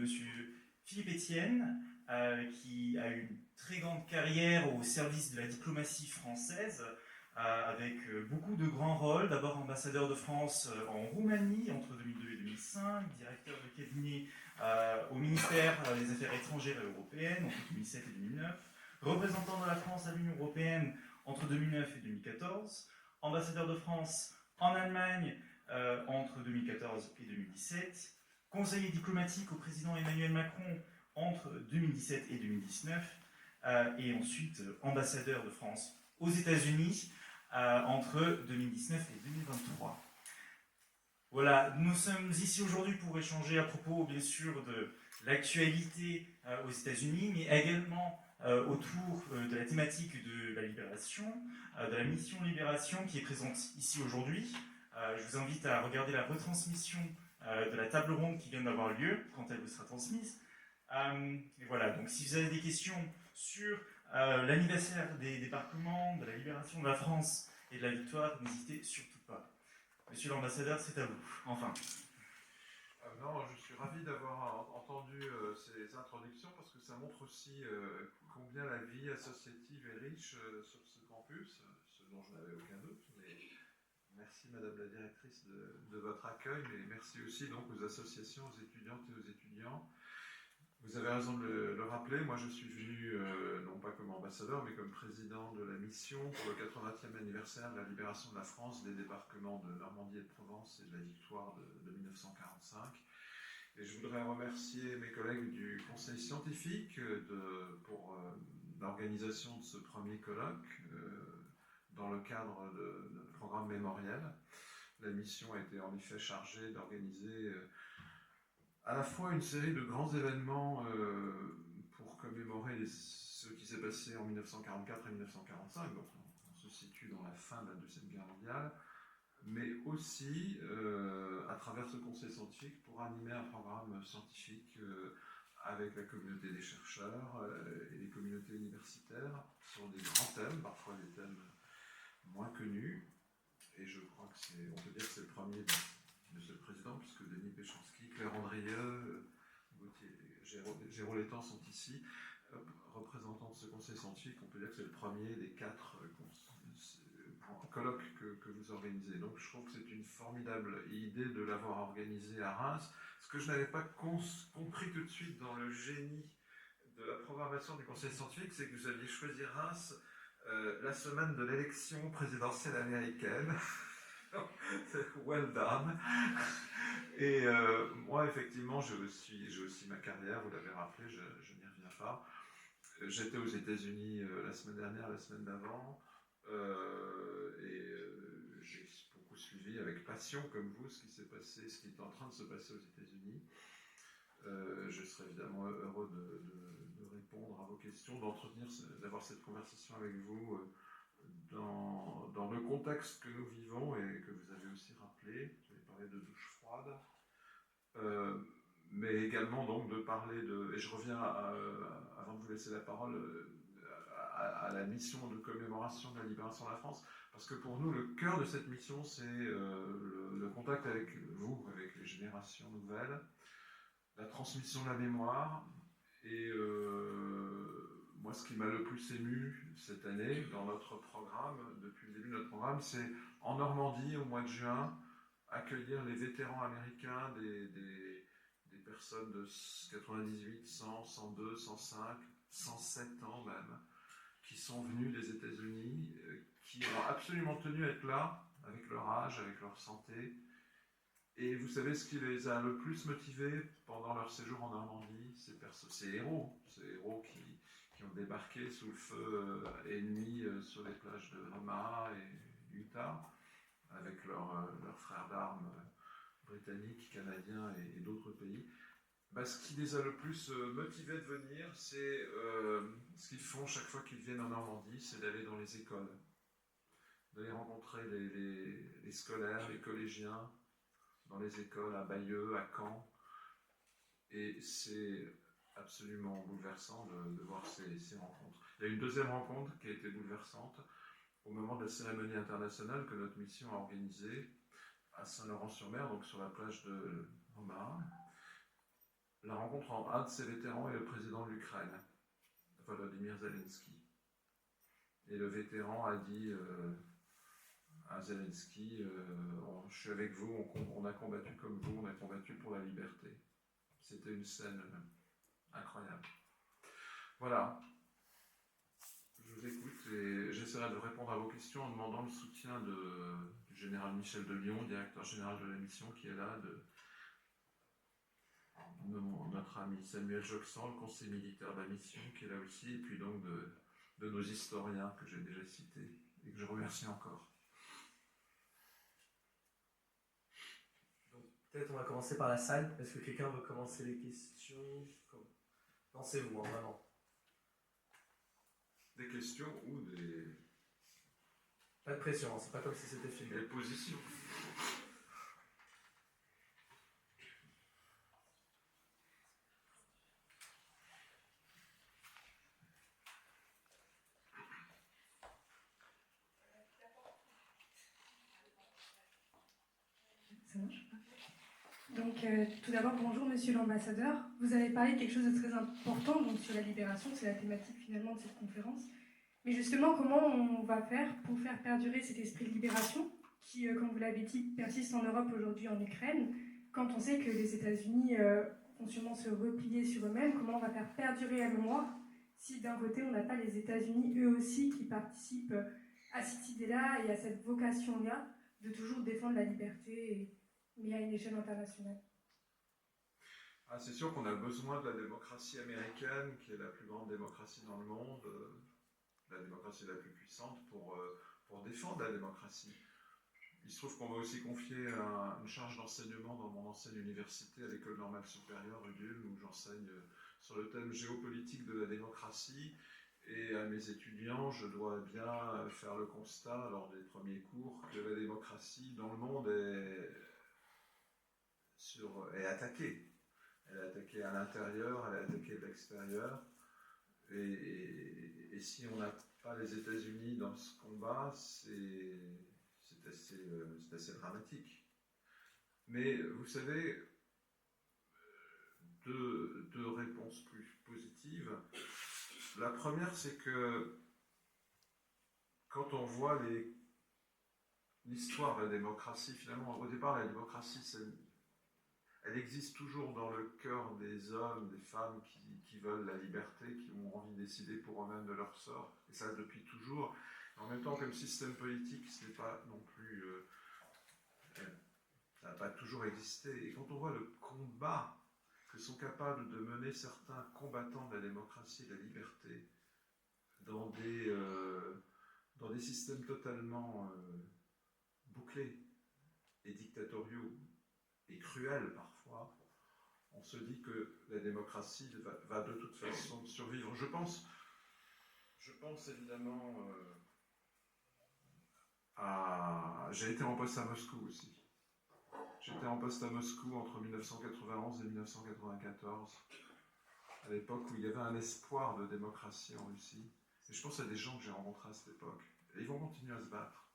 Monsieur Philippe Etienne, qui a eu une très grande carrière au service de la diplomatie française, avec beaucoup de grands rôles. D'abord ambassadeur de France en Roumanie entre 2002 et 2005, directeur de cabinet au ministère des Affaires étrangères et européennes entre 2007 et 2009, représentant de la France à l'Union européenne entre 2009 et 2014, ambassadeur de France en Allemagne entre 2014 et 2017, conseiller diplomatique au président Emmanuel Macron entre 2017 et 2019, et ensuite ambassadeur de France aux États-Unis entre 2019 et 2023. Voilà, nous sommes ici aujourd'hui pour échanger à propos, bien sûr, de l'actualité aux États-Unis, mais également autour de la thématique de la libération, de la mission Libération qui est présente ici aujourd'hui. Je vous invite à regarder la retransmission de la table ronde qui vient d'avoir lieu quand elle vous sera transmise. Et voilà, donc si vous avez des questions sur l'anniversaire des débarquements, de la libération de la France et de la victoire, n'hésitez surtout pas. Monsieur l'ambassadeur, c'est à vous. Enfin. Non, je suis ravi d'avoir entendu ces introductions parce que ça montre aussi combien la vie associative est riche sur ce campus, ce dont je n'avais aucun doute. Mais merci Madame la Directrice de votre accueil, mais merci aussi donc aux associations, aux étudiantes et aux étudiants. Vous avez raison de le rappeler, moi je suis venu non pas comme ambassadeur mais comme président de la mission pour le 80e anniversaire de la libération de la France, des débarquements de Normandie et de Provence et de la victoire de 1945. Et je voudrais remercier mes collègues du conseil scientifique pour l'organisation de ce premier colloque dans le cadre de programme mémoriel. La mission a été en effet chargée d'organiser à la fois une série de grands événements pour commémorer ce qui s'est passé en 1944 et 1945, donc on se situe dans la fin de la Deuxième Guerre mondiale, mais aussi à travers ce conseil scientifique pour animer un programme scientifique avec la communauté des chercheurs et les communautés universitaires sur des grands thèmes, parfois des thèmes moins connus, et je crois que on peut dire que c'est le premier Monsieur le Président, puisque Denis Péchanski, Claire Andrieux, Géraud Létang sont ici, représentants de ce conseil scientifique. On peut dire que c'est le premier des 4 colloques que vous organisez. Donc je trouve que c'est une formidable idée de l'avoir organisé à Reims. Ce que je n'avais pas compris tout de suite dans le génie de la programmation du conseil scientifique, c'est que vous aviez choisi Reims la semaine de l'élection présidentielle américaine. Well done. Et moi, effectivement, j'ai aussi ma carrière, vous l'avez rappelé, je n'y reviens pas. J'étais aux États-Unis la semaine dernière, la semaine d'avant, et j'ai beaucoup suivi avec passion, comme vous, ce qui s'est passé, ce qui est en train de se passer aux États-Unis. Je serais évidemment heureux de répondre à vos questions, d'avoir cette conversation avec vous dans le contexte que nous vivons et que vous avez aussi rappelé. Vous avez parlé de douche froide, mais également donc de parler de... Et je reviens, avant de vous laisser la parole, à la mission de commémoration de la libération de la France, parce que pour nous, le cœur de cette mission, c'est le contact avec vous, avec les générations nouvelles, la transmission de la mémoire, et moi, ce qui m'a le plus ému cette année dans notre programme, depuis le début de notre programme, c'est en Normandie, au mois de juin, accueillir les vétérans américains, des personnes de 98, 100, 102, 105, 107 ans même, qui sont venus des États-Unis, qui ont absolument tenu à être là, avec leur âge, avec leur santé. Et vous savez ce qui les a le plus motivés pendant leur séjour en Normandie? Ces héros qui ont débarqué sous le feu ennemi sur les plages de Omaha et Utah, avec leurs frères d'armes britanniques, canadiens et d'autres pays. Ce qui les a le plus motivés de venir, c'est ce qu'ils font chaque fois qu'ils viennent en Normandie, c'est d'aller dans les écoles, d'aller rencontrer les scolaires, les collégiens, dans les écoles à Bayeux, à Caen. Et c'est absolument bouleversant de voir ces rencontres. Il y a une deuxième rencontre qui a été bouleversante au moment de la cérémonie internationale que notre mission a organisée à Saint-Laurent-sur-Mer, donc sur la plage de Omaha. la rencontre entre un de ces vétérans et le président de l'Ukraine, Volodymyr Zelensky. Et le vétéran a dit à Zelensky, je suis avec vous, on a combattu comme vous, on a combattu pour la liberté. C'était une scène incroyable. Voilà. Je vous écoute et j'essaierai de répondre à vos questions en demandant le soutien du général Michel de Lyon, directeur général de la mission, qui est là, de notre ami Samuel Joxan, le conseiller militaire de la mission, qui est là aussi, et puis donc de nos historiens que j'ai déjà cités et que je remercie encore. Donc, peut-être on va commencer par la salle. Est-ce que quelqu'un veut commencer les questions? Non, c'est vous, hein, vraiment. Des questions ou des... Pas de pression, hein, c'est pas comme si c'était filmé. Des positions. Ça marche. Donc, tout d'abord, bonjour Monsieur l'ambassadeur. Vous avez parlé de quelque chose de très important, donc sur la libération, c'est la thématique finalement de cette conférence. Mais justement, comment on va faire pour faire perdurer cet esprit de libération qui, comme vous l'avez dit, persiste en Europe aujourd'hui, en Ukraine, quand on sait que les États-Unis vont sûrement se replier sur eux-mêmes? Comment on va faire perdurer la mémoire si d'un côté on n'a pas les États-Unis eux aussi qui participent à cette idée-là et à cette vocation-là de toujours défendre la liberté, mais à une échelle internationale? C'est sûr qu'on a besoin de la démocratie américaine, qui est la plus grande démocratie dans le monde, la démocratie la plus puissante, pour défendre la démocratie. Il se trouve qu'on m'a aussi confié une charge d'enseignement dans mon ancienne université à l'École normale supérieure UDUL, où j'enseigne sur le thème géopolitique de la démocratie. Et à mes étudiants, je dois bien faire le constat, lors des premiers cours, que la démocratie dans le monde est attaquée. Elle est attaquée à l'intérieur, elle est attaquée de l'extérieur. Et si on n'a pas les États-Unis dans ce combat, c'est assez dramatique. Mais vous savez, deux réponses plus positives. La première, c'est que quand on voit l'histoire de la démocratie, finalement, au départ, la démocratie, elle existe toujours dans le cœur des hommes, des femmes qui veulent la liberté, qui ont envie de décider pour eux-mêmes de leur sort, et ça depuis toujours. En même temps, comme système politique, ce n'est pas non plus... ça n'a pas toujours existé. Et quand on voit le combat que sont capables de mener certains combattants de la démocratie et de la liberté dans des systèmes totalement bouclés et dictatoriaux et cruels parfois, on se dit que la démocratie va de toute façon survivre. Je pense évidemment j'ai été en poste à Moscou aussi. J'étais en poste à Moscou entre 1991 et 1994, à l'époque où il y avait un espoir de démocratie en Russie. Et je pense à des gens que j'ai rencontrés à cette époque. Et ils vont continuer à se battre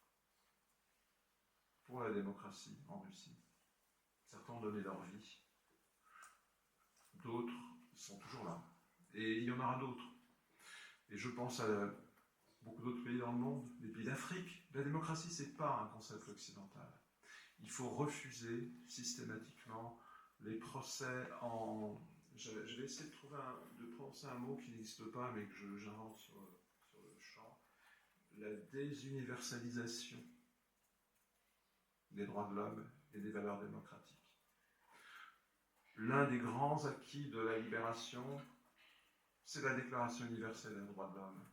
pour la démocratie en Russie. Certains ont donné leur vie. D'autres sont toujours là. Et il y en aura d'autres. Et je pense à beaucoup d'autres pays dans le monde, les pays d'Afrique. La démocratie, ce n'est pas un concept occidental. Il faut refuser systématiquement les procès en... Je vais essayer de prononcer un mot qui n'existe pas, mais que j'invente sur le champ. La désuniversalisation des droits de l'homme et des valeurs démocratiques. L'un des grands acquis de la libération, c'est la Déclaration universelle des droits de l'homme.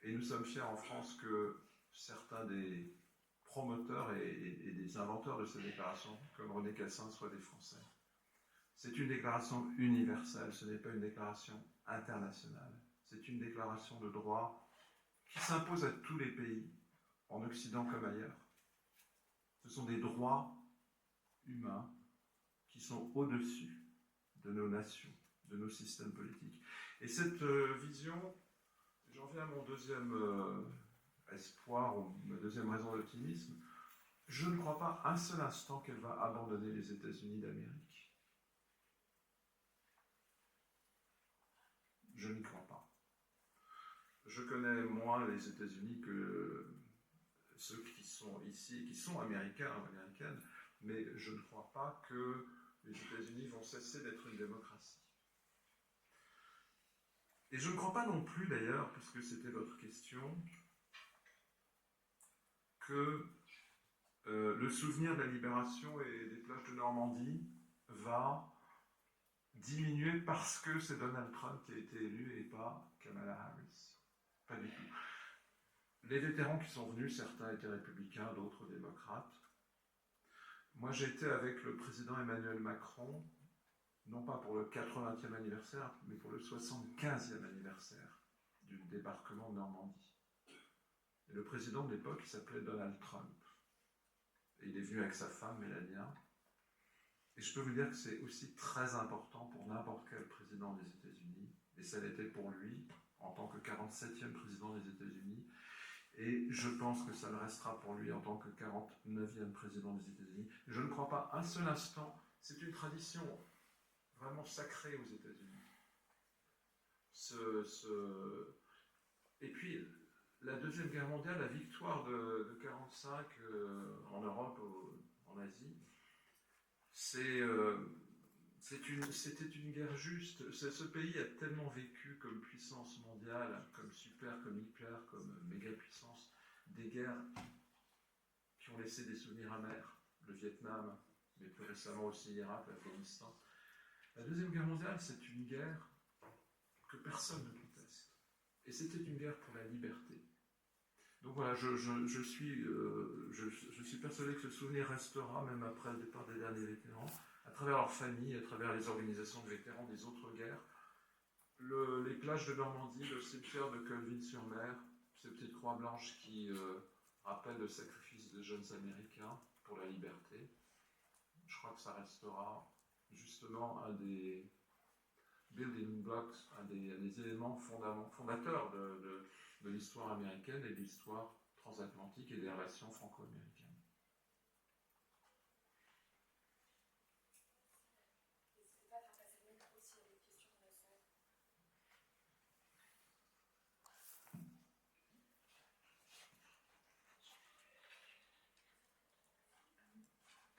Et nous sommes fiers en France que certains des promoteurs et des inventeurs de cette déclaration, comme René Cassin, soient des Français. C'est une déclaration universelle, ce n'est pas une déclaration internationale. C'est une déclaration de droit qui s'impose à tous les pays, en Occident comme ailleurs. Ce sont des droits humains qui sont au-dessus de nos nations, de nos systèmes politiques. Et cette vision, j'en viens à mon deuxième espoir, ou ma deuxième raison d'optimisme, je ne crois pas un seul instant qu'elle va abandonner les États-Unis d'Amérique. je connais moins les États-Unis que ceux qui sont ici, qui sont américains ou américaines, mais je ne crois pas que les États-Unis vont cesser d'être une démocratie. Et je ne crois pas non plus, d'ailleurs, puisque c'était votre question, que le souvenir de la libération et des plages de Normandie va diminuer parce que c'est Donald Trump qui a été élu et pas Kamala Harris. Pas du tout. Les vétérans qui sont venus, certains étaient républicains, d'autres démocrates. Moi, j'étais avec le président Emmanuel Macron, non pas pour le 80e anniversaire, mais pour le 75e anniversaire du débarquement de Normandie. Et le président de l'époque, il s'appelait Donald Trump. Et il est venu avec sa femme, Melania. Et je peux vous dire que c'est aussi très important pour n'importe quel président des États-Unis, et ça l'était pour lui, en tant que 47e président des États-Unis, et je pense que ça le restera pour lui en tant que 49e président des États-Unis. Je ne crois pas un seul instant, c'est une tradition vraiment sacrée aux États-Unis. Et puis, la Deuxième Guerre mondiale, la victoire de 1945 en Europe, en Asie, c'était une guerre juste. Ce pays a tellement vécu comme puissance mondiale, comme super, comme hyper, comme méga puissance, des guerres qui ont laissé des souvenirs amers. Le Vietnam, mais plus récemment aussi l'Irak, l'Afghanistan. La Deuxième Guerre mondiale, c'est une guerre que personne ne conteste. Et c'était une guerre pour la liberté. Donc voilà, je suis persuadé que ce souvenir restera, même après le départ des derniers vétérans, à travers leurs familles, à travers les organisations de vétérans des autres guerres. Les plages de Normandie, le cimetière de Colville-sur-Mer, ces petites croix blanches qui rappellent le sacrifice des jeunes Américains pour la liberté, je crois que ça restera justement un des building blocks, un des éléments fondateurs de l'histoire américaine et de l'histoire transatlantique et des relations franco-américaines.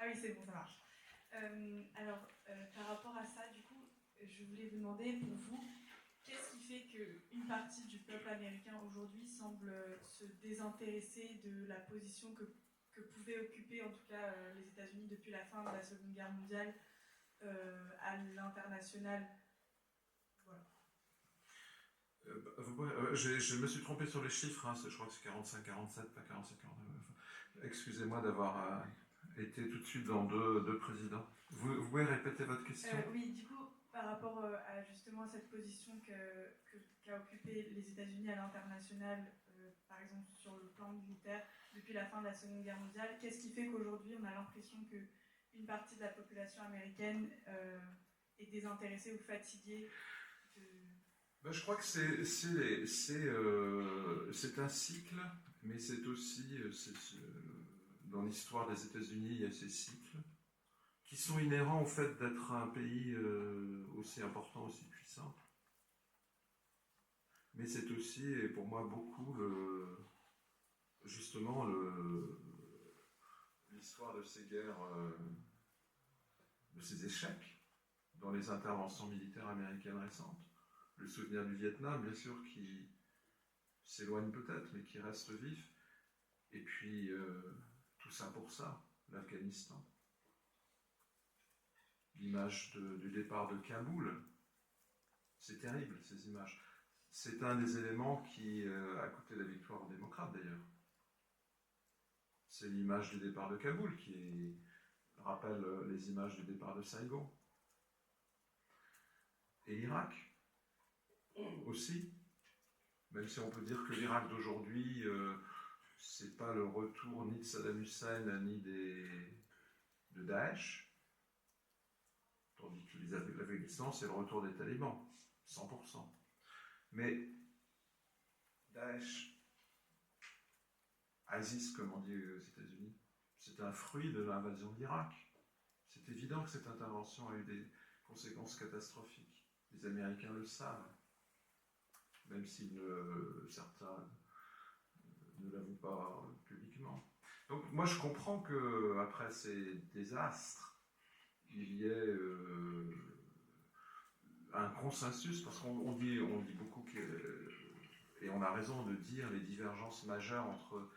Ah oui, c'est bon, ça marche. Par rapport à ça, du coup, je voulais vous demander, pour vous, qu'est-ce qui fait qu'une partie du peuple américain aujourd'hui semble se désintéresser de la position que pouvaient occuper, en tout cas, les États-Unis depuis la fin de la Seconde Guerre mondiale à l'international? Voilà. Je me suis trompé sur les chiffres, hein, je crois que c'est 45-47, pas 45-49. Excusez-moi d'avoir été tout de suite dans deux présidents. Vous pouvez répéter votre question? Oui, du coup, par rapport à justement cette position qu'a occupée les États-Unis à l'international, par exemple sur le plan militaire, depuis la fin de la Seconde Guerre mondiale, qu'est-ce qui fait qu'aujourd'hui on a l'impression qu'une partie de la population américaine est désintéressée ou fatiguée de... Je crois que c'est un cycle, mais c'est aussi, dans l'histoire des États-Unis, il y a ces cycles qui sont inhérents au fait d'être un pays aussi important, aussi puissant. Mais c'est aussi, et pour moi, beaucoup justement l'histoire de ces guerres, de ces échecs dans les interventions militaires américaines récentes. Le souvenir du Vietnam, bien sûr, qui s'éloigne peut-être, mais qui reste vif. Et puis, tout ça pour ça, l'Afghanistan. L'image du départ de Kaboul, c'est terrible, ces images. C'est un des éléments qui a coûté la victoire aux démocrates, d'ailleurs. C'est l'image du départ de Kaboul qui rappelle les images du départ de Saigon. Et l'Irak aussi, même si on peut dire que l'Irak d'aujourd'hui, c'est pas le retour ni de Saddam Hussein ni de Daesh, tandis que l'Afghanistan, c'est le retour des talibans, 100%. Mais Daesh, ISIS, comme on dit aux États-Unis, c'est un fruit de l'invasion de l'Irak. C'est évident que cette intervention a eu des conséquences catastrophiques. Les Américains le savent. même si certains ne l'avouent pas publiquement. Donc moi je comprends qu'après ces désastres, il y ait un consensus, parce qu'on dit beaucoup et on a raison de dire les divergences majeures entre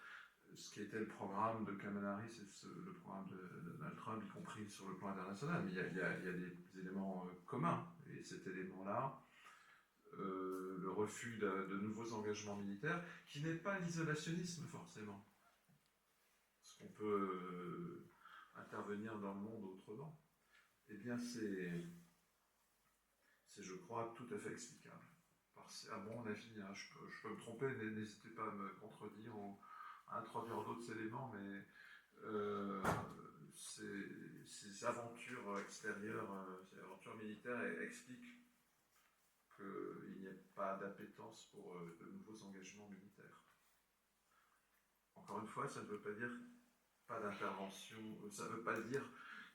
ce qui était le programme de Kamala Harris et le programme de Donald Trump, y compris sur le plan international. Mais il y a des éléments communs, et cet élément-là, le refus de nouveaux engagements militaires, qui n'est pas l'isolationnisme forcément. Parce qu'on peut intervenir dans le monde autrement. Eh bien, c'est, je crois, tout à fait explicable. À mon avis, hein, je peux me tromper, n'hésitez pas à me contredire ou à introduire d'autres éléments, mais ces aventures extérieures, ces aventures militaires expliquent qu'il n'y a pas d'appétence pour de nouveaux engagements militaires. Encore une fois, ça ne veut pas dire pas d'intervention, ça ne veut pas dire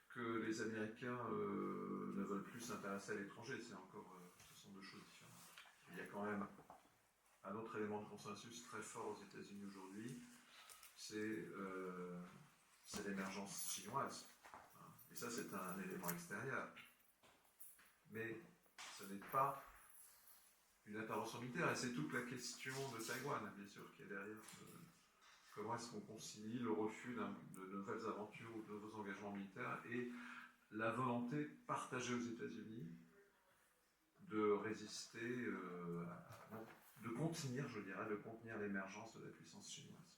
que les Américains ne veulent plus s'intéresser à l'étranger, ce sont deux choses différentes. Il y a quand même un autre élément de consensus très fort aux États-Unis aujourd'hui, c'est l'émergence chinoise. Et ça, c'est un élément extérieur. Mais ce n'est pas une intervention militaire, et c'est toute la question de Taïwan, bien sûr, qui est derrière. Comment est-ce qu'on concilie le refus de nouvelles aventures ou de nouveaux engagements militaires et la volonté partagée aux États-Unis de résister, de contenir l'émergence de la puissance chinoise.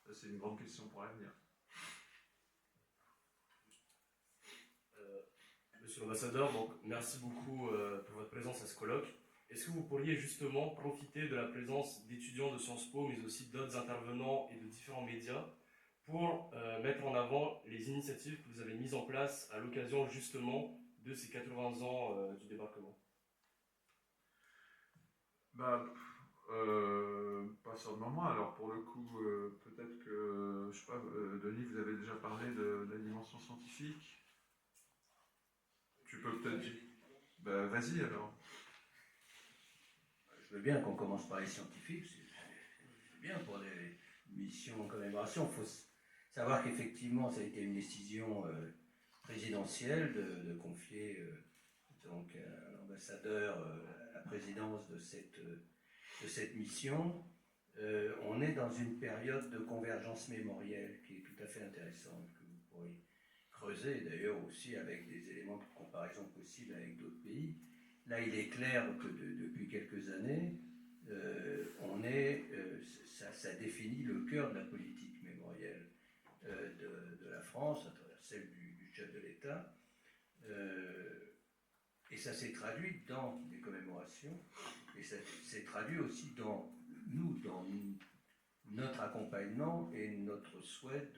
Ça, c'est une grande question pour l'avenir. Monsieur l'ambassadeur, donc, merci beaucoup pour votre présence à ce colloque. Est-ce que vous pourriez justement profiter de la présence d'étudiants de Sciences Po, mais aussi d'autres intervenants et de différents médias, pour mettre en avant les initiatives que vous avez mises en place à l'occasion justement de ces 80 ans du débarquement? Pas seulement moi. Alors pour le coup, peut-être que, je sais pas, Denis, vous avez déjà parlé de la dimension scientifique. Tu peux peut-être dire. Vas-y alors. Je veux bien qu'on commence par les scientifiques, c'est bien pour des missions en commémoration. Il faut savoir qu'effectivement, ça a été une décision présidentielle de confier donc à l'ambassadeur la présidence de cette mission. On est dans une période de convergence mémorielle qui est tout à fait intéressante, que vous pourriez creuser d'ailleurs aussi avec des éléments de comparaison possibles avec d'autres pays. Là, il est clair que depuis quelques années, ça définit le cœur de la politique mémorielle de la France, à travers celle du chef de l'État. Et ça s'est traduit dans des commémorations, et ça s'est traduit aussi dans notre accompagnement et notre souhait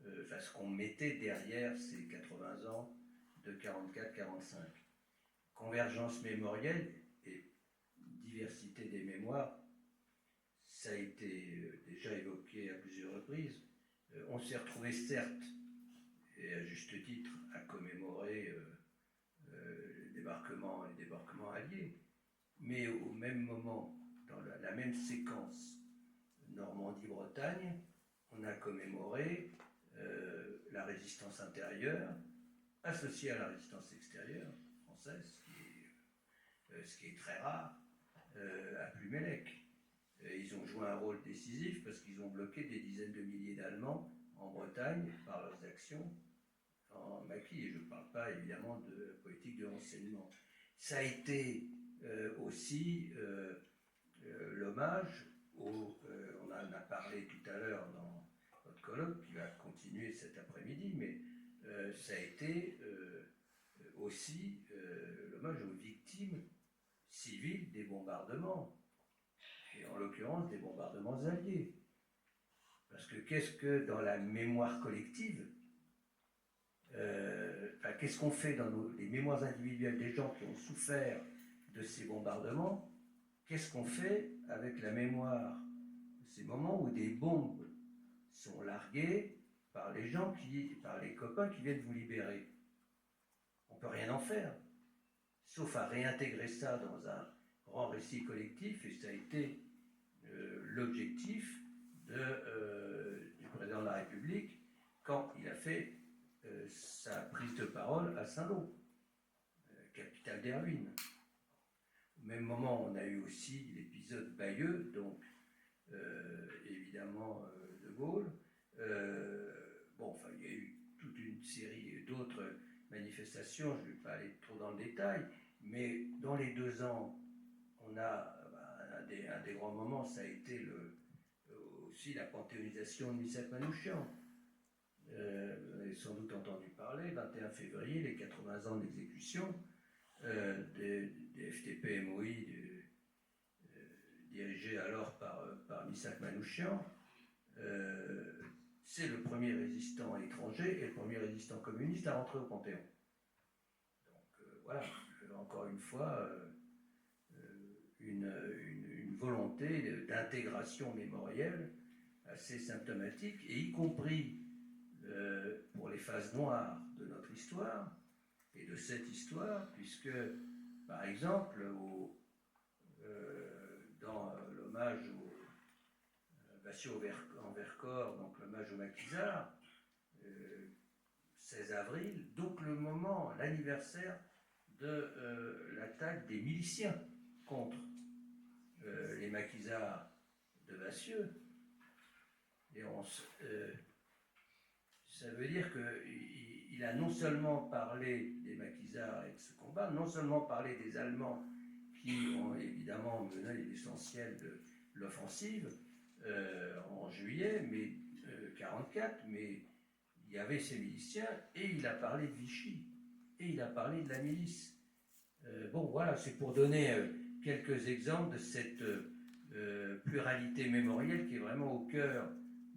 ce qu'on mettait derrière ces 80 ans de 44-45. Convergence mémorielle et diversité des mémoires, ça a été déjà évoqué à plusieurs reprises. On s'est retrouvé certes, et à juste titre, à commémorer les débarquements alliés, mais au même moment, dans la même séquence, Normandie-Bretagne, on a commémoré la résistance intérieure associée à la résistance extérieure française, ce qui est très rare, à Plumelec. Ils ont joué un rôle décisif parce qu'ils ont bloqué des dizaines de milliers d'Allemands en Bretagne par leurs actions en maquis. Et je ne parle pas évidemment de la politique de renseignement. Ça a été aussi l'hommage on en a parlé tout à l'heure dans notre colloque qui va continuer cet après-midi, mais ça a été aussi l'hommage aux victimes civiles des bombardements, et en l'occurrence des bombardements alliés. Parce que qu'est-ce que dans la mémoire collective, qu'est-ce qu'on fait dans les mémoires individuelles des gens qui ont souffert de ces bombardements? Qu'est-ce qu'on fait avec la mémoire de ces moments où des bombes sont larguées par les gens, par les copains qui viennent vous libérer? On ne peut rien en faire, sauf à réintégrer ça dans un grand récit collectif, et ça a été l'objectif du président de la République quand il a fait sa prise de parole à Saint-Lô, capitale des ruines. Au même moment, on a eu aussi l'épisode Bayeux, donc évidemment De Gaulle. Il y a eu toute une série d'autres manifestations, je ne vais pas aller trop dans le détail, mais dans les 2 ans, on a un des grands moments, ça a été aussi la panthéonisation de Missak Manouchian. Vous avez sans doute entendu parler, 21 février, les 80 ans d'exécution des FTP-MOI dirigés alors par Missak Manouchian. C'est le premier résistant étranger et le premier résistant communiste à rentrer au Panthéon. Donc voilà, encore une fois, une volonté d'intégration mémorielle assez symptomatique, et y compris pour les phases noires de notre histoire et de cette histoire, puisque, par exemple, dans l'hommage au Bassio en Vercors, donc l'hommage au maquisard, 16 avril, donc le moment, l'anniversaire de l'attaque des miliciens contre les maquisards de Bassieux. Et ça veut dire qu'il a non seulement parlé des maquisards et de ce combat, non seulement parlé des Allemands qui ont évidemment mené l'essentiel de l'offensive en juillet 1944, mais il y avait ces miliciens, et il a parlé de Vichy, et il a parlé de la milice. Voilà, c'est pour donner quelques exemples de cette pluralité mémorielle qui est vraiment au cœur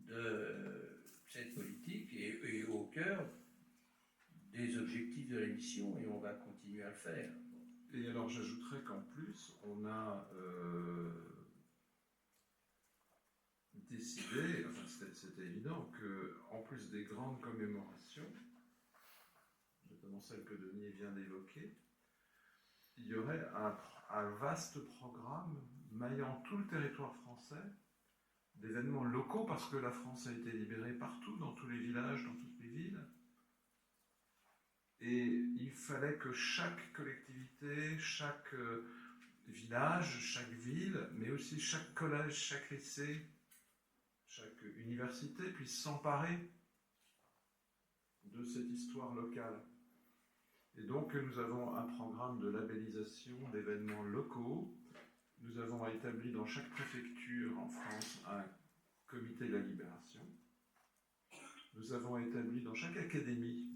de cette politique et au cœur des objectifs de la mission, et on va continuer à le faire. Et alors j'ajouterais qu'en plus, on a décidé, enfin c'était évident, qu'en plus des grandes commémorations, notamment celle que Denis vient d'évoquer, il y aurait un vaste programme maillant tout le territoire français d'événements locaux, parce que la France a été libérée partout, dans tous les villages, dans toutes les villes. Et il fallait que chaque collectivité, chaque village, chaque ville, mais aussi chaque collège, chaque lycée, chaque université puisse s'emparer de cette histoire locale. Et donc nous avons un programme de labellisation d'événements locaux. Nous avons établi dans chaque préfecture en France un comité de la libération. Nous avons établi dans chaque académie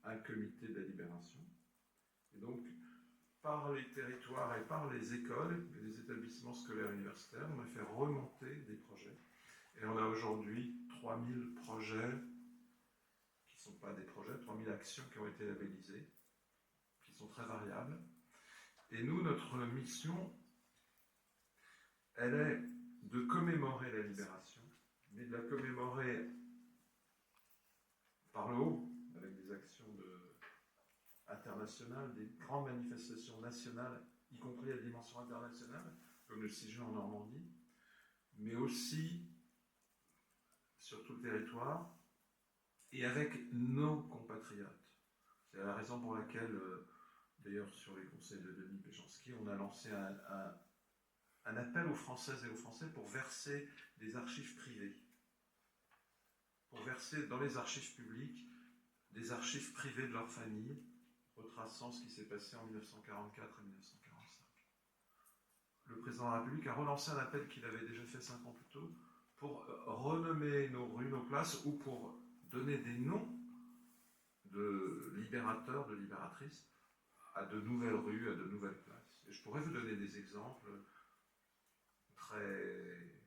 un comité de la libération. Et donc, par les territoires et par les écoles et les établissements scolaires universitaires, on a fait remonter des projets. Et on a aujourd'hui 3000 projets qui ne sont pas des projets, 3000 actions qui ont été labellisées, qui sont très variables. Et nous, notre mission, elle est de commémorer la libération, mais de la commémorer par le haut, avec des actions internationales, des grandes manifestations nationales, y compris à dimension internationale, comme le 6 juin en Normandie, mais aussi sur tout le territoire, et avec nos compatriotes. C'est la raison pour laquelle, d'ailleurs sur les conseils de Denis Péchanski, on a lancé un appel aux Françaises et aux Français pour verser des archives privées, pour verser dans les archives publiques des archives privées de leur famille, retraçant ce qui s'est passé en 1944 et 1945. Le président de la République a relancé un appel qu'il avait déjà fait 5 ans plus tôt pour renommer nos rues, nos places, ou pour donner des noms de libérateurs, de libératrices, à de nouvelles rues, à de nouvelles places. Et je pourrais vous donner des exemples très,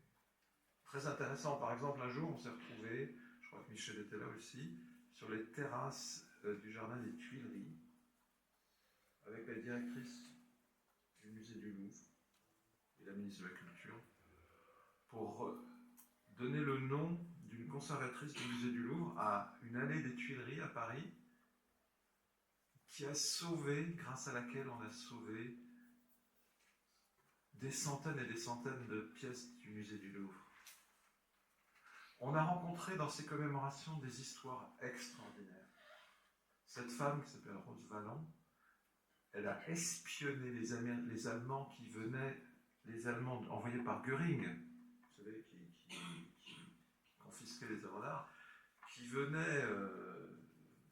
très intéressants. Par exemple, un jour, on s'est retrouvés, je crois que Michel était là aussi, sur les terrasses du jardin des Tuileries, avec la directrice du musée du Louvre et la ministre de la Culture, pour donner le nom d'une conservatrice du musée du Louvre à une allée des Tuileries à Paris, qui a sauvé, grâce à laquelle on a sauvé des centaines et des centaines de pièces du musée du Louvre. On a rencontré dans ces commémorations des histoires extraordinaires. Cette femme qui s'appelle Rose Vallon, elle a espionné les Allemands qui venaient, les Allemands envoyés par Göring, vous savez, qui confisquaient les œuvres d'art, qui venaient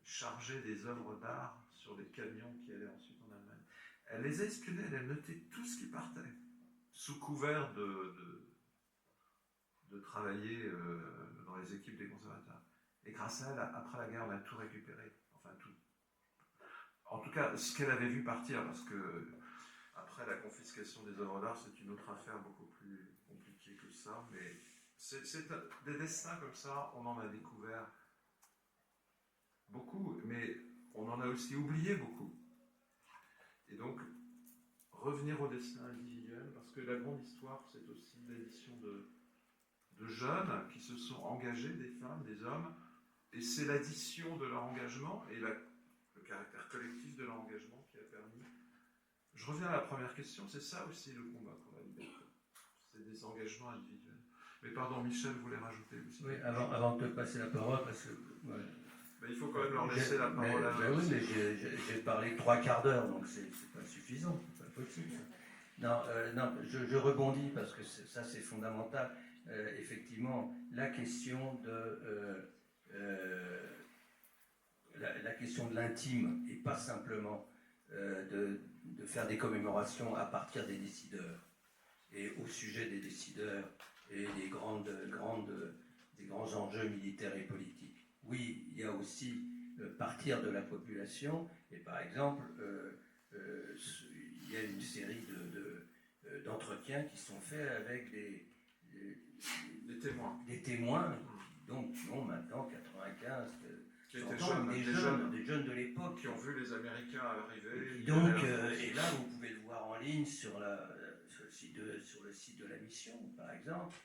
charger des œuvres d'art sur les camions qui allaient ensuite en Allemagne. Elle les a espionnés, elle a noté tout ce qui partait, sous couvert de travailler dans les équipes des conservateurs. Et grâce à elle, après la guerre, on a tout récupéré. Enfin, tout. En tout cas, ce qu'elle avait vu partir, parce que après la confiscation des œuvres d'art, c'est une autre affaire beaucoup plus compliquée que ça, mais c'est des destins comme ça, on en a découvert beaucoup, mais on en a aussi oublié beaucoup. Et donc, revenir au destin individuel, parce que la grande histoire, c'est aussi l'addition de jeunes qui se sont engagés, des femmes, des hommes, et c'est l'addition de leur engagement et le caractère collectif de leur engagement qui a permis. Je reviens à la première question, c'est ça aussi le combat pour la liberté. C'est des engagements individuels. Mais pardon, Michel voulait rajouter aussi. Oui, avant de te passer la parole, parce que... Ouais. Mais il faut quand même leur laisser la parole à eux. Oui, mais j'ai parlé 3/4 d'heure, donc c'est pas suffisant, c'est pas possible. Non, je rebondis parce que ça c'est fondamental. Effectivement, la question de la question de l'intime et pas simplement de faire des commémorations à partir des décideurs et au sujet des décideurs et des grands enjeux militaires et politiques. Oui, il y a aussi partir de la population et par exemple il y a une série d'entretiens qui sont faits avec des témoins, donc qui ont maintenant 95, qui étaient des jeunes de l'époque qui ont vu les Américains arriver. Et là, vous pouvez le voir en ligne sur le site de la mission, par exemple.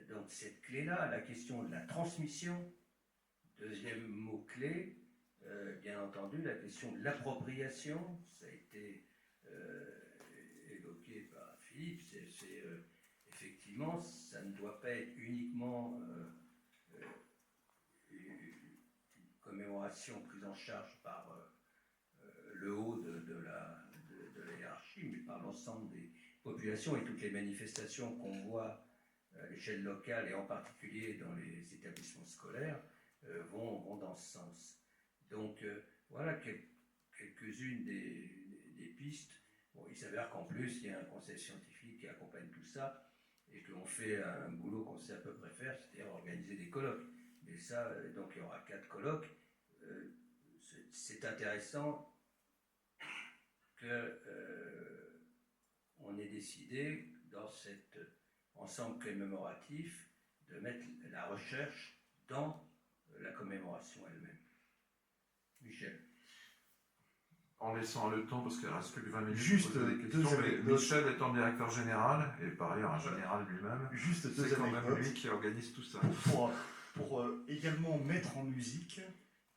Donc cette clé-là, la question de la transmission, deuxième mot-clé, bien entendu, la question de l'appropriation, ça a été évoqué par Philippe, effectivement, ça ne doit pas être uniquement une commémoration prise en charge par le haut de la hiérarchie, mais par l'ensemble des populations et toutes les manifestations qu'on voit à l'échelle locale et en particulier dans les établissements scolaires vont dans ce sens. Donc voilà quelques-unes des pistes. Bon, il s'avère qu'en plus, il y a un conseil scientifique qui accompagne tout ça et qu'on fait un boulot qu'on sait à peu près faire, c'est-à-dire organiser des colloques. Mais ça, donc il y aura 4 colloques. C'est intéressant qu'on ait décidé, dans cet ensemble commémoratif, de mettre la recherche dans la commémoration elle-même. Michel. En laissant le temps, parce qu'il ne reste plus que 20 minutes. Juste des questions, mais Michel étant directeur général, et par ailleurs un général lui-même, c'est quand même lui qui organise tout ça. Pour également mettre en musique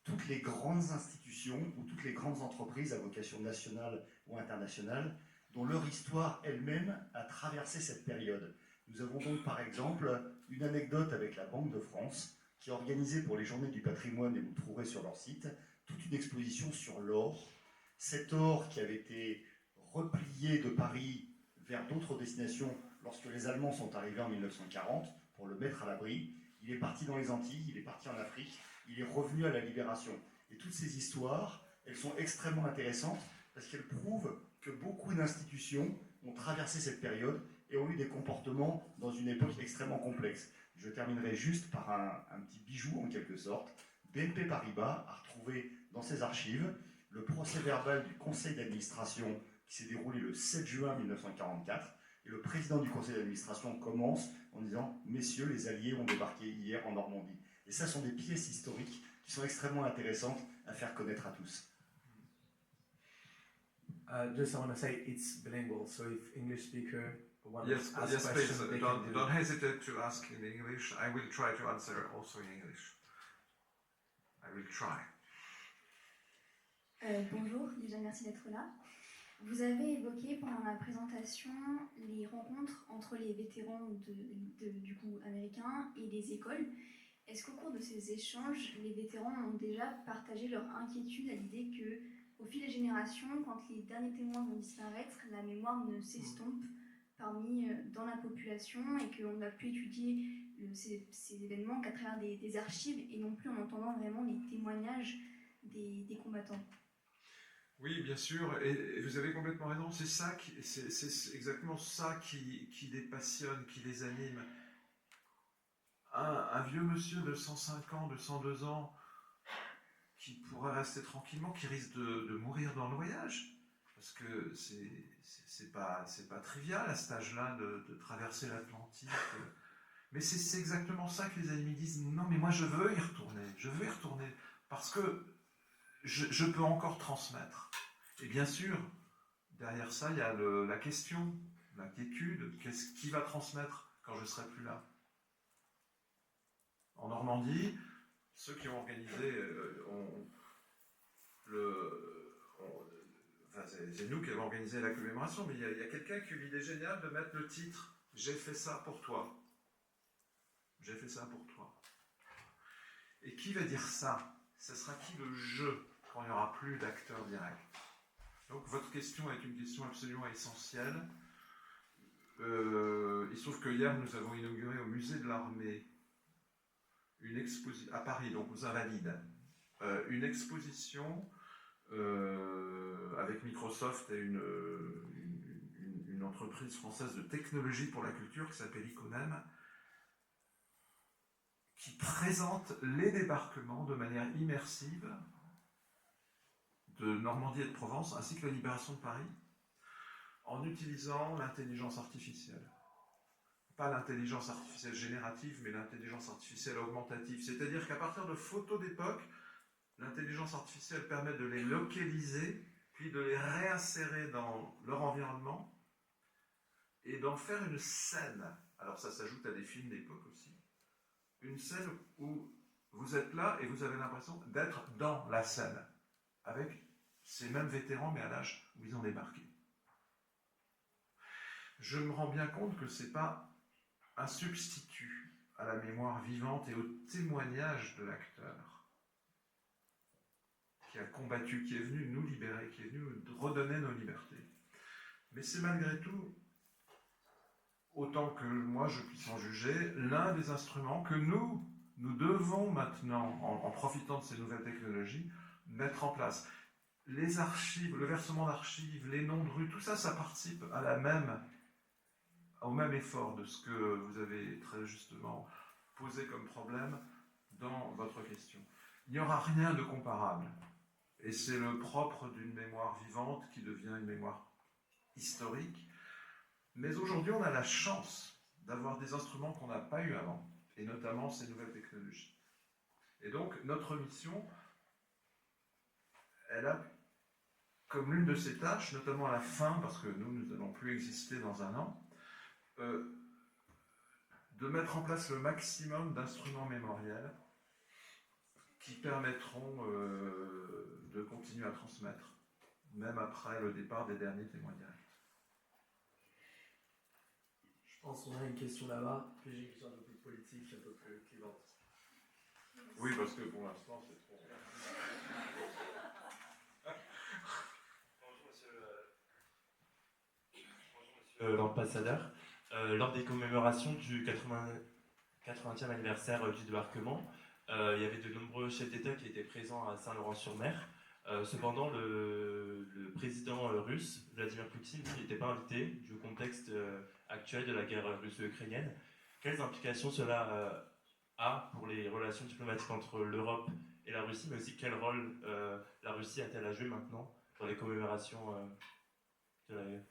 toutes les grandes institutions ou toutes les grandes entreprises à vocation nationale ou internationale dont leur histoire elle-même a traversé cette période. Nous avons donc par exemple une anecdote avec la Banque de France qui a organisé pour les Journées du patrimoine, et vous trouverez sur leur site, toute une exposition sur l'or. Cet or qui avait été replié de Paris vers d'autres destinations lorsque les Allemands sont arrivés en 1940 pour le mettre à l'abri. Il est parti dans les Antilles, il est parti en Afrique, il est revenu à la Libération. Et toutes ces histoires, elles sont extrêmement intéressantes parce qu'elles prouvent que beaucoup d'institutions ont traversé cette période et ont eu des comportements dans une époque extrêmement complexe. Je terminerai juste par un petit bijou en quelque sorte. BNP Paribas a retrouvé dans ses archives le procès-verbal du conseil d'administration qui s'est déroulé le 7 juin 1944. Et le président du conseil d'administration commence en disant « Messieurs, les Alliés ont débarqué hier en Normandie ». Et ça sont des pièces historiques qui sont extrêmement intéressantes à faire connaître à tous. Just I want to say it's bilingual, so if English speaker wants Yes, to ask yes, questions, please. they can do Don't it. hesitate to ask in English. I will try to answer also in English. I will try. Bonjour, déjà merci d'être là. Vous avez évoqué pendant la présentation les rencontres entre les vétérans du coup américains et les écoles. Est-ce qu'au cours de ces échanges, les vétérans ont déjà partagé leur inquiétude à l'idée que, au fil des générations, quand les derniers témoins vont disparaître, la mémoire ne s'estompe dans la population et qu'on a pu étudier ces événements qu'à travers des archives et non plus en entendant vraiment les témoignages des combattants? Oui, bien sûr, et vous avez complètement raison, c'est exactement ça qui les passionne, qui les anime. Un vieux monsieur de 105 ans, de 102 ans, qui pourrait rester tranquillement, qui risque de mourir dans le voyage, parce que c'est pas trivial à cet âge-là de traverser l'Atlantique. Mais c'est exactement ça que les ennemis disent, non mais moi je veux y retourner, parce que je peux encore transmettre. Et bien sûr, derrière ça, il y a la question, l'inquiétude, qui va transmettre quand je ne serai plus là? En Normandie, ceux qui ont organisé, c'est nous qui avons organisé la commémoration, mais il y a quelqu'un qui a eu l'idée géniale de mettre le titre « J'ai fait ça pour toi ». J'ai fait ça pour toi. Et qui va dire ça? Ce sera qui le jeu quand il n'y aura plus d'acteurs directs? Donc votre question est une question absolument essentielle. Il se trouve que hier nous avons inauguré au musée de l'Armée une exposition à Paris, donc aux Invalides, une exposition avec Microsoft et une entreprise française de technologie pour la culture qui s'appelle Iconem, qui présente les débarquements de manière immersive de Normandie et de Provence, ainsi que la libération de Paris, en utilisant l'intelligence artificielle. Pas l'intelligence artificielle générative, mais l'intelligence artificielle augmentative. C'est-à-dire qu'à partir de photos d'époque, l'intelligence artificielle permet de les localiser, puis de les réinsérer dans leur environnement, et d'en faire une scène. Alors ça s'ajoute à des films d'époque aussi. Une scène où vous êtes là et vous avez l'impression d'être dans la scène, avec ces mêmes vétérans, mais à l'âge où ils ont débarqué. Je me rends bien compte que ce n'est pas un substitut à la mémoire vivante et au témoignage de l'acteur qui a combattu, qui est venu nous libérer, qui est venu nous redonner nos libertés. Mais c'est malgré tout, autant que moi je puisse en juger, l'un des instruments que nous devons maintenant, en profitant de ces nouvelles technologies, mettre en place. Les archives, le versement d'archives, les noms de rues, tout ça, ça participe au même effort de ce que vous avez très justement posé comme problème dans votre question. Il n'y aura rien de comparable. Et c'est le propre d'une mémoire vivante qui devient une mémoire historique. Mais aujourd'hui, on a la chance d'avoir des instruments qu'on n'a pas eu avant, et notamment ces nouvelles technologies. Et donc, notre mission, elle a comme l'une de ses tâches, notamment à la fin, parce que nous n'allons plus exister dans un an, de mettre en place le maximum d'instruments mémoriels qui permettront de continuer à transmettre, même après le départ des derniers témoins directs. Je pense qu'on a une question là-bas, puis j'ai une question un peu plus politique, un peu plus clivante. Oui, parce que pour l'instant, c'est trop... L'ambassadeur, lors des commémorations du 80e anniversaire du débarquement, il y avait de nombreux chefs d'État qui étaient présents à Saint-Laurent-sur-Mer. Cependant, le président russe, Vladimir Poutine, n'était pas invité du contexte actuel de la guerre russo-ukrainienne. Quelles implications cela a pour les relations diplomatiques entre l'Europe et la Russie, mais aussi quel rôle la Russie a-t-elle à jouer maintenant dans les commémorations de la guerre?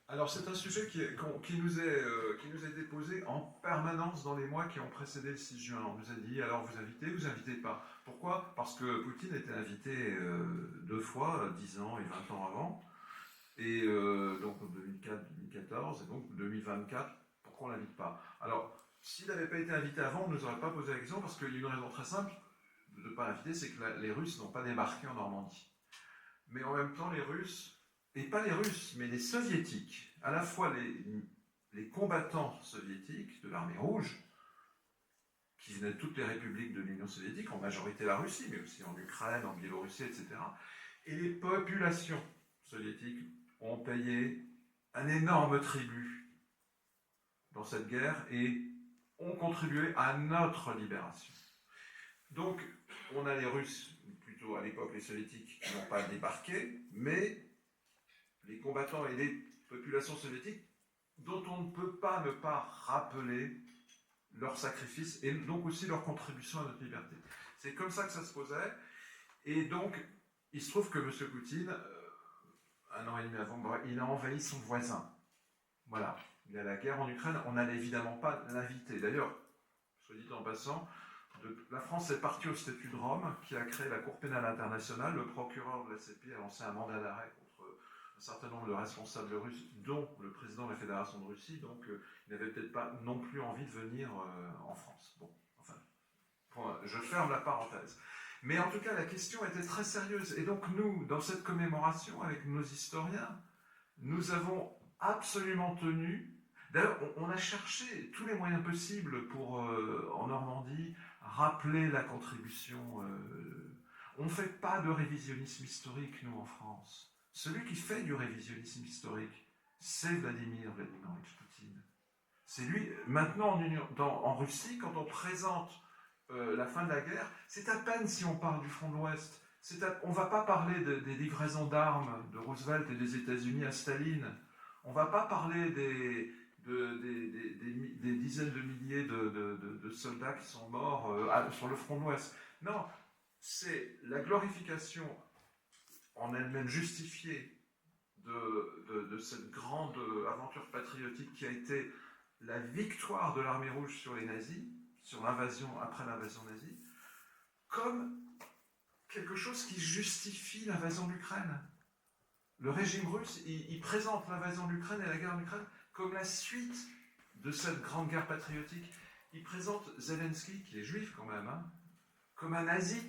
Alors c'est un sujet qui nous est déposé en permanence dans les mois qui ont précédé le 6 juin. On nous a dit, alors vous invitez pas. Pourquoi? Parce que Poutine était invité 2 fois, 10 ans et 20 ans avant, et donc en 2004, 2014, et donc 2024, pourquoi on ne l'invite pas? Alors, s'il n'avait pas été invité avant, on ne nous aurait pas posé la question, parce qu'il y a une raison très simple de ne pas l'inviter, c'est que les Russes n'ont pas débarqué en Normandie. Mais en même temps, les Russes et pas les Russes, mais les Soviétiques, à la fois les combattants soviétiques de l'armée rouge, qui venaient de toutes les républiques de l'Union soviétique, en majorité la Russie, mais aussi en Ukraine, en Biélorussie, etc. Et les populations soviétiques ont payé un énorme tribut dans cette guerre et ont contribué à notre libération. Donc, on a les Russes, plutôt à l'époque les Soviétiques, qui n'ont pas débarqué, mais les combattants et les populations soviétiques dont on ne peut pas ne pas rappeler leur sacrifice et donc aussi leur contribution à notre liberté. C'est comme ça que ça se posait. Et donc, il se trouve que M. Poutine, un an et demi avant, il a envahi son voisin. Voilà. Il y a la guerre en Ukraine, on n'allait évidemment pas l'inviter. D'ailleurs, soit dit en passant, la France est partie au statut de Rome, qui a créé la Cour pénale internationale. Le procureur de la CPI a lancé un mandat d'arrêt contre un certain nombre de responsables russes, dont le président de la Fédération de Russie. Donc, il n'avait peut-être pas non plus envie de venir en France. Bon, enfin, je ferme la parenthèse. Mais en tout cas, la question était très sérieuse. Et donc, nous, dans cette commémoration, avec nos historiens, nous avons absolument tenu. D'ailleurs, on a cherché tous les moyens possibles pour, en Normandie, rappeler la contribution. On ne fait pas de révisionnisme historique, nous, en France. Celui qui fait du révisionnisme historique, c'est Vladimir Vladimirovitch Poutine. C'est lui, maintenant en Russie, quand on présente la fin de la guerre, c'est à peine si on parle du front de l'Ouest. On ne va pas parler des livraisons d'armes de Roosevelt et des États-Unis à Staline. On ne va pas parler des dizaines de milliers de soldats qui sont morts sur le front de l'Ouest. Non, c'est la glorification en elle-même justifiée de cette grande aventure patriotique qui a été la victoire de l'armée rouge sur les nazis, sur l'invasion, après l'invasion nazie, comme quelque chose qui justifie l'invasion de l'Ukraine. Le régime russe, il présente l'invasion de l'Ukraine et la guerre en Ukraine comme la suite de cette grande guerre patriotique. Il présente Zelensky, qui est juif quand même, hein, comme un nazi.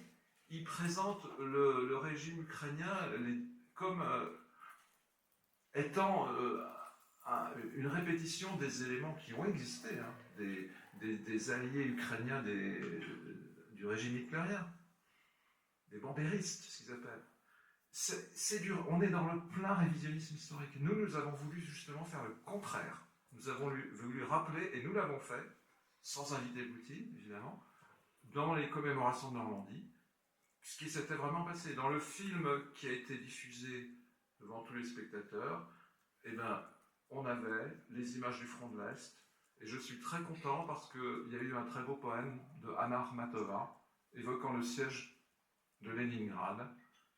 Il présente le régime ukrainien comme étant une répétition des éléments qui ont existé, hein, des alliés ukrainiens du régime hitlérien, des bandéristes, ce qu'ils appellent. C'est dur, on est dans le plein révisionnisme historique. Nous avons voulu justement faire le contraire. Nous avons voulu rappeler, et nous l'avons fait, sans inviter Poutine, évidemment, dans les commémorations de Normandie, ce qui s'était vraiment passé. Dans le film qui a été diffusé devant tous les spectateurs, eh ben, on avait les images du front de l'Est, et je suis très content parce qu'il y a eu un très beau poème de Anna Akhmatova évoquant le siège de Leningrad,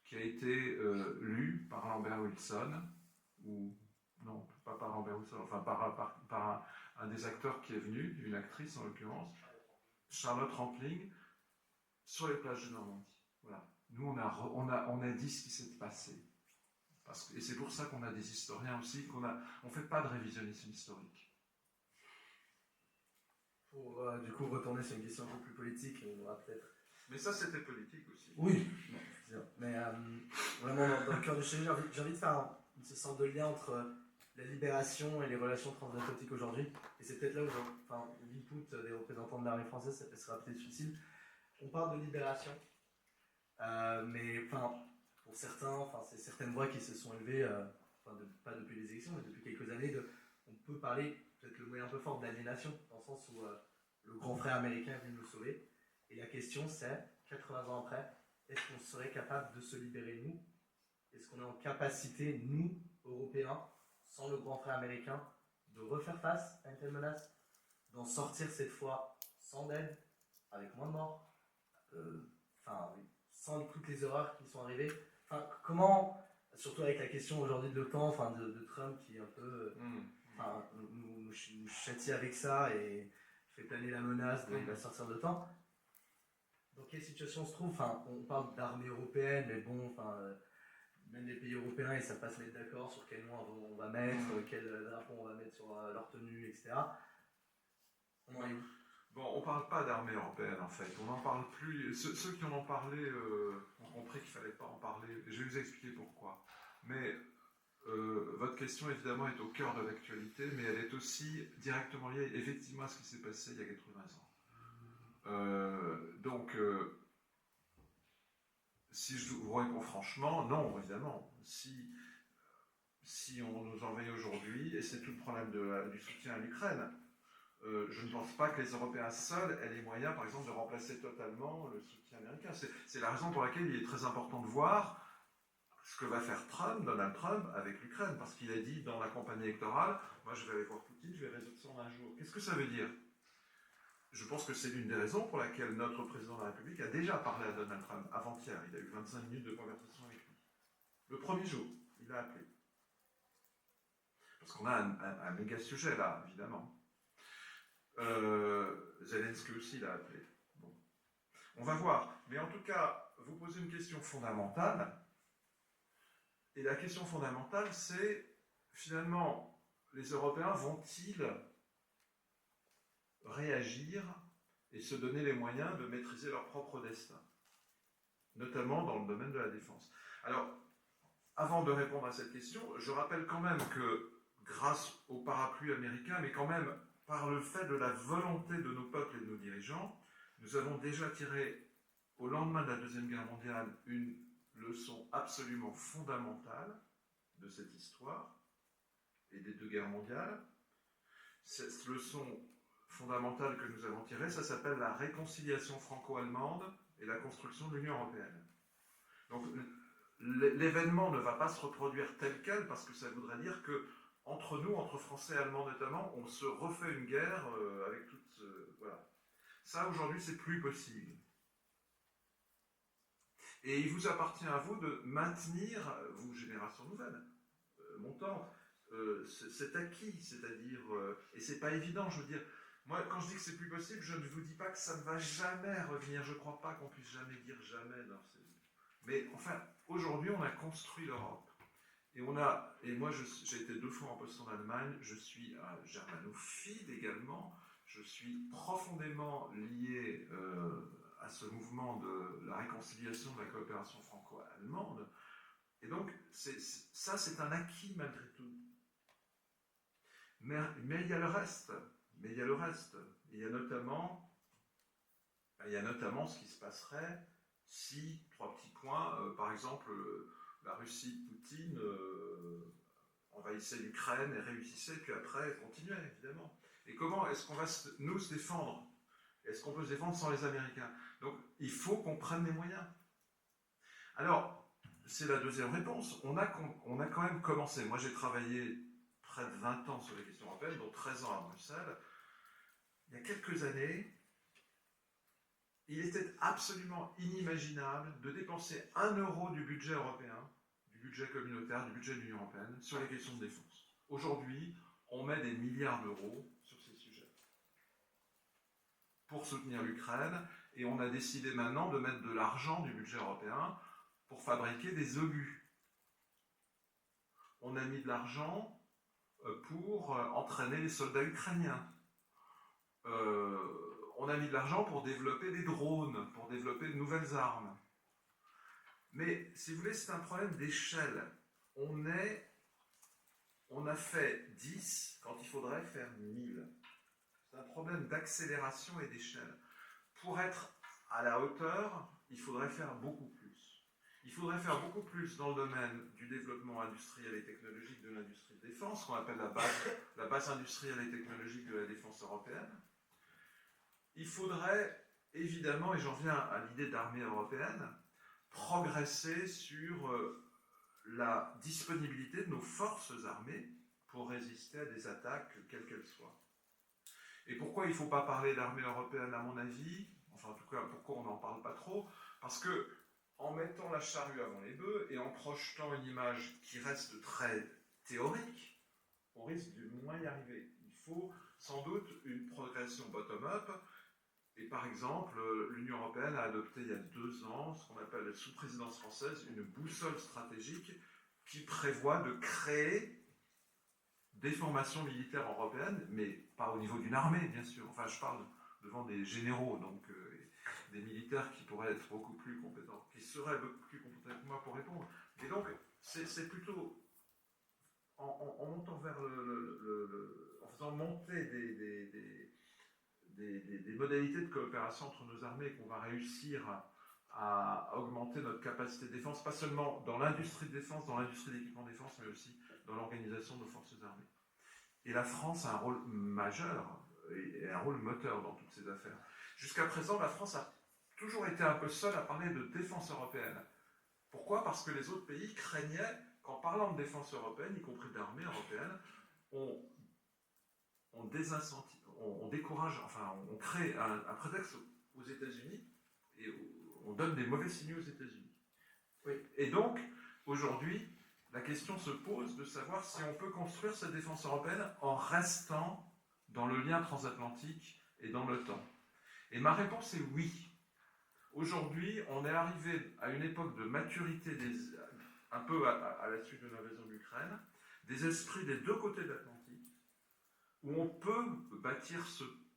qui a été lu par Lambert Wilson, ou non, pas par Lambert Wilson, enfin par un des acteurs qui est venu, une actrice en l'occurrence, Charlotte Rampling, sur les plages de Normandie. Voilà. Nous, on a dit ce qui s'est passé. Et c'est pour ça qu'on a des historiens aussi, on ne fait pas de révisionnisme historique. Pour du coup retourner sur une question un peu plus politique, on aura peut-être... Mais ça, c'était politique aussi. Oui, mais vraiment dans le cœur du sujet, j'ai envie de faire une sorte de lien entre la libération et les relations transatlantiques aujourd'hui. Et c'est peut-être là où l'input des représentants de l'armée française sera peut-être utile. On parle de libération, mais pour certains, c'est certaines voix qui se sont élevées, pas depuis les élections, mais depuis quelques années, on peut parler, peut-être le moyen un peu fort, d'aliénation, dans le sens où le grand frère américain est venu nous sauver. Et la question c'est, 80 ans après, est-ce qu'on serait capable de se libérer nous? Est-ce qu'on est en capacité, nous, Européens, sans le grand frère américain, de refaire face à une telle menace? D'en sortir cette fois sans aide, avec moins de morts, sans toutes les horreurs qui sont arrivées? Comment, surtout avec la question aujourd'hui de l'OTAN, de Trump qui un peu nous châtie avec ça et fait planer la menace de la sortir de l'OTAN. Dans quelle situation on se trouve? On parle d'armée européenne, mais bon, même les pays européens, ils ne savent pas se mettre d'accord sur quel nom on va mettre, quel drapeau on va mettre sur leur tenue, etc. On en est où? Bon, on ne parle pas d'armée européenne en fait, on n'en parle plus. Ceux qui en ont parlé ont compris qu'il ne fallait pas en parler. Je vais vous expliquer pourquoi. Mais votre question, évidemment, est au cœur de l'actualité, mais elle est aussi directement liée, effectivement, à ce qui s'est passé il y a 80 ans. Si je vous réponds franchement, non, évidemment. Si on nous envahit aujourd'hui, et c'est tout le problème du soutien à l'Ukraine, je ne pense pas que les Européens seuls aient les moyens, par exemple, de remplacer totalement le soutien américain. C'est la raison pour laquelle il est très important de voir ce que va faire Donald Trump, avec l'Ukraine, parce qu'il a dit dans la campagne électorale, moi je vais aller voir Poutine, je vais résoudre ça en un jour. Qu'est-ce que ça veut dire? Je pense que c'est l'une des raisons pour laquelle notre président de la République a déjà parlé à Donald Trump avant-hier. Il a eu 25 minutes de conversation avec lui. Le premier jour, il l'a appelé. Parce qu'on a un méga sujet là, évidemment. Zelensky aussi l'a appelé. Bon. On va voir. Mais en tout cas, vous posez une question fondamentale. Et la question fondamentale, c'est finalement, les Européens vont-ils réagir et se donner les moyens de maîtriser leur propre destin, notamment dans le domaine de la défense. Alors, avant de répondre à cette question, je rappelle quand même que grâce au parapluie américain, mais quand même par le fait de la volonté de nos peuples et de nos dirigeants, nous avons déjà tiré, au lendemain de la Deuxième Guerre mondiale, une leçon absolument fondamentale de cette histoire et des deux guerres mondiales. Cette leçon fondamentale que nous avons tirée, ça s'appelle la réconciliation franco-allemande et la construction de l'Union européenne. Donc l'événement ne va pas se reproduire tel quel, parce que ça voudrait dire que entre nous, entre Français et Allemands notamment, on se refait une guerre avec toute... voilà. Ça, aujourd'hui, c'est plus possible. Et il vous appartient à vous de maintenir, vous, génération nouvelle, montante, cet acquis, c'est-à-dire... et c'est pas évident, je veux dire... Moi, quand je dis que c'est plus possible, je ne vous dis pas que ça ne va jamais revenir. Je ne crois pas qu'on puisse jamais dire jamais. Non, mais enfin, aujourd'hui, on a construit l'Europe. Et moi, j'ai été 2 fois en poste en Allemagne. Je suis un germanophile également. Je suis profondément lié à ce mouvement de la réconciliation, de la coopération franco-allemande. Et donc, ça, c'est un acquis malgré tout. Mais il y a le reste. Il y a notamment ce qui se passerait si, 3 petits points, par exemple, la Russie, Poutine, envahissait l'Ukraine et réussissait, puis après continuait, évidemment. Et comment est-ce qu'on va nous se défendre? Est-ce qu'on peut se défendre sans les Américains? Donc, il faut qu'on prenne les moyens. Alors, c'est la deuxième réponse. On a quand même commencé. Moi, j'ai travaillé près de 20 ans sur les questions européennes, dont 13 ans à Bruxelles. Il y a quelques années, il était absolument inimaginable de dépenser 1 euro du budget européen, du budget communautaire, du budget de l'Union européenne, sur les questions de défense. Aujourd'hui, on met des milliards d'euros sur ces sujets pour soutenir l'Ukraine, et on a décidé maintenant de mettre de l'argent du budget européen pour fabriquer des obus. On a mis de l'argent pour entraîner les soldats ukrainiens. On a mis de l'argent pour développer des drones, pour développer de nouvelles armes. Mais, si vous voulez, c'est un problème d'échelle. On a fait 10 quand il faudrait faire 1000. C'est un problème d'accélération et d'échelle. Pour être à la hauteur, il faudrait faire beaucoup plus. Il faudrait faire beaucoup plus dans le domaine du développement industriel et technologique de l'industrie de défense, qu'on appelle la base industrielle et technologique de la défense européenne. Il faudrait, évidemment, et j'en viens à l'idée d'armée européenne, progresser sur la disponibilité de nos forces armées pour résister à des attaques, quelles qu'elles soient. Et pourquoi il ne faut pas parler d'armée européenne, à mon avis? Enfin, en tout cas, pourquoi on n'en parle pas trop? Parce que, en mettant la charrue avant les bœufs et en projetant une image qui reste très théorique, on risque de moins y arriver. Il faut sans doute une progression bottom-up. Et par exemple, l'Union européenne a adopté il y a 2 ans ce qu'on appelle, sous présidence française, une boussole stratégique qui prévoit de créer des formations militaires européennes, mais pas au niveau d'une armée, bien sûr. Enfin, je parle devant des généraux, donc des militaires qui pourraient être beaucoup plus compétents, qui seraient beaucoup plus compétents que moi pour répondre. Et donc, c'est plutôt montant vers en faisant monter des modalités de coopération entre nos armées, qu'on va réussir à augmenter notre capacité de défense, pas seulement dans l'industrie de défense, dans l'industrie d'équipement de défense, mais aussi dans l'organisation de nos forces armées. Et la France a un rôle majeur et un rôle moteur dans toutes ces affaires. Jusqu'à présent, la France a toujours été un peu seule à parler de défense européenne. Pourquoi ? Parce que les autres pays craignaient qu'en parlant de défense européenne, y compris d'armée européenne, on décourage, enfin, on crée un prétexte aux États-Unis et on donne des mauvais signaux aux États-Unis. Oui. Et donc, aujourd'hui, la question se pose de savoir si on peut construire cette défense européenne en restant dans le lien transatlantique et dans l'OTAN. Et ma réponse est oui. Aujourd'hui, on est arrivé à une époque de maturité, un peu à la suite de l'invasion de l'Ukraine, des esprits des deux côtés de l'Atlantique, où on peut bâtir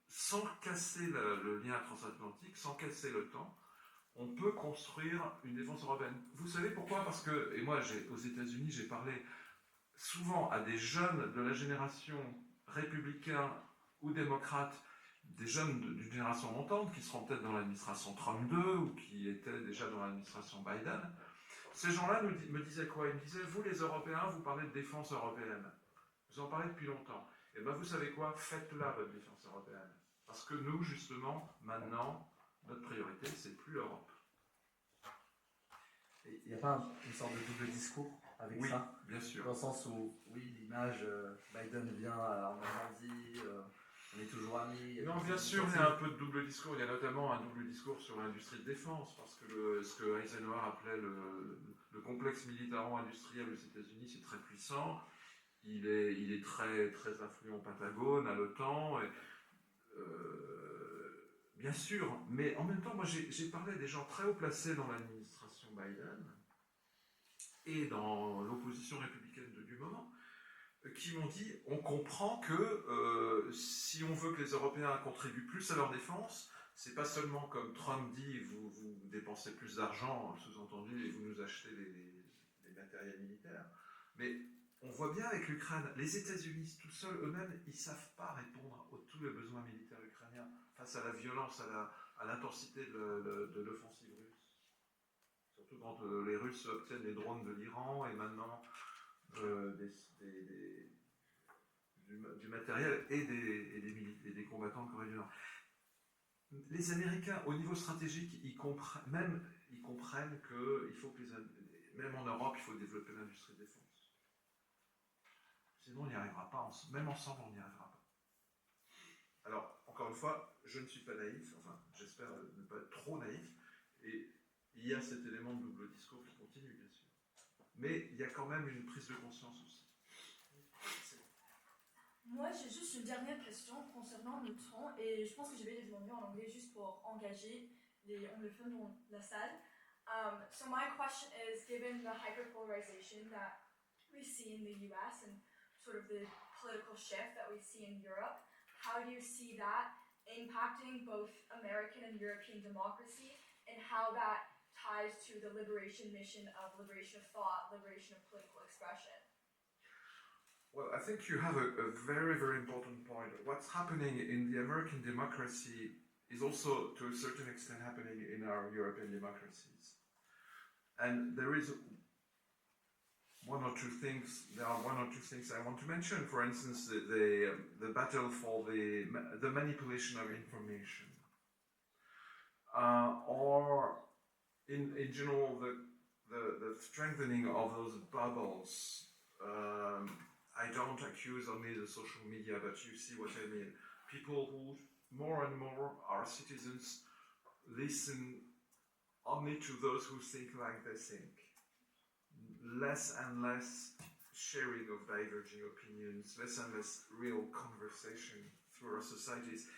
sans casser le lien transatlantique, sans casser l'OTAN, on peut construire une défense européenne. Vous savez pourquoi ? Parce que, et moi aux États-Unis, j'ai parlé souvent à des jeunes de la génération républicain ou démocrate, des jeunes d'une génération montante qui seront peut-être dans l'administration Trump 2 ou qui étaient déjà dans l'administration Biden. Ces gens-là me disaient quoi ? Ils me disaient, vous les Européens, vous parlez de défense européenne. Vous en parlez depuis longtemps. Et bien vous savez quoi ? Faites-la votre défense européenne. Parce que nous, justement, maintenant, notre priorité, c'est plus l'Europe. Il n'y a pas une sorte de double discours avec ça ? Oui, bien sûr. Dans le sens où, oui, l'image, Biden vient en Normandie, on est toujours amis. Non, bien sûr, il y a un peu de double discours. Il y a notamment un double discours sur l'industrie de défense, parce que ce que Eisenhower appelait le complexe militaro-industriel aux États-Unis, c'est très puissant. Il est très, très influent au Pentagone, à l'OTAN. Bien sûr, mais en même temps, moi j'ai parlé à des gens très haut placés dans l'administration Biden et dans l'opposition républicaine du moment, qui m'ont dit, on comprend que si on veut que les Européens contribuent plus à leur défense, c'est pas seulement comme Trump dit, vous dépensez plus d'argent, sous-entendu, et vous nous achetez des matériels militaires, mais on voit bien avec l'Ukraine, les États-Unis tout seuls, eux-mêmes, ils ne savent pas répondre à tous les besoins militaires ukrainiens face à la violence, à l'intensité de l'offensive russe. Surtout quand les Russes obtiennent les drones de l'Iran et maintenant du matériel et des combattants de Corée du Nord. Les Américains, au niveau stratégique, ils comprennent qu'il faut que même en Europe, il faut développer l'industrie de défense. Sinon, on n'y arrivera pas. Même ensemble, on n'y arrivera pas. Alors, encore une fois, je ne suis pas naïf, enfin, j'espère ne pas être trop naïf, et il y a cet élément de double discours qui continue, bien sûr. Mais il y a quand même une prise de conscience aussi. Moi, j'ai juste une dernière question concernant le temps, et je pense que je vais les demander en anglais juste pour engager les anglophones dans la salle. So my question is, given the hyperpolarization that we see in the US and sort of the political shift that we see in Europe, how do you see that impacting both American and European democracy, and how that ties to the liberation mission of liberation of thought, liberation of political expression? Well, I think you have a very, very important point. What's happening in the American democracy is also, to a certain extent, happening in our European democracies. And there are one or two things I want to mention. For instance, the battle for the manipulation of information. Or in general, the strengthening of those bubbles. I don't accuse only the social media, but you see what I mean. People who more and more are citizens listen only to those who think like they think. Less and less sharing of diverging opinions, less and less real conversation through our societies.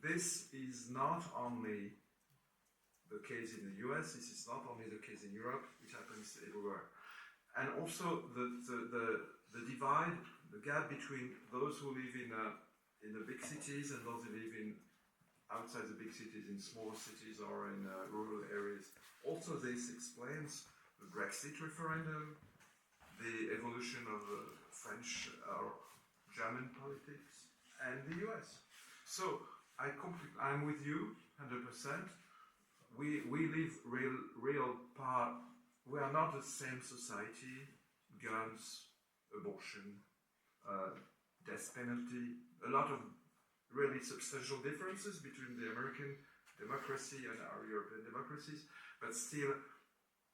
This is not only the case in the US, this is not only the case in Europe, it happens everywhere. And also the divide, the gap between those who live in the big cities and those who live outside the big cities, in small cities or in rural areas. Also, this explains the Brexit referendum, the evolution of French or German politics and the US. So I'm with you 100%. We live real part. We are not the same society. Guns, abortion, death penalty, a lot of really substantial differences between the American democracy and our European democracies, but still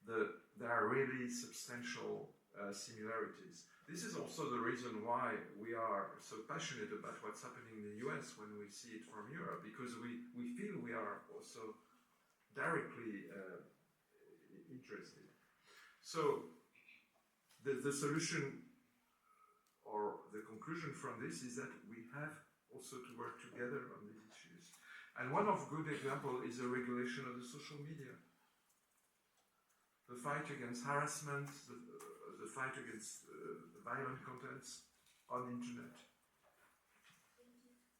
there are really substantial similarities. This is also the reason why we are so passionate about what's happening in the US when we see it from Europe, because we feel we are also directly interested. So the solution or the conclusion from this is that we have also to work together on these issues. And one of good example is the regulation of the social media. The fight against harassment, the fight against the violent contents on the internet.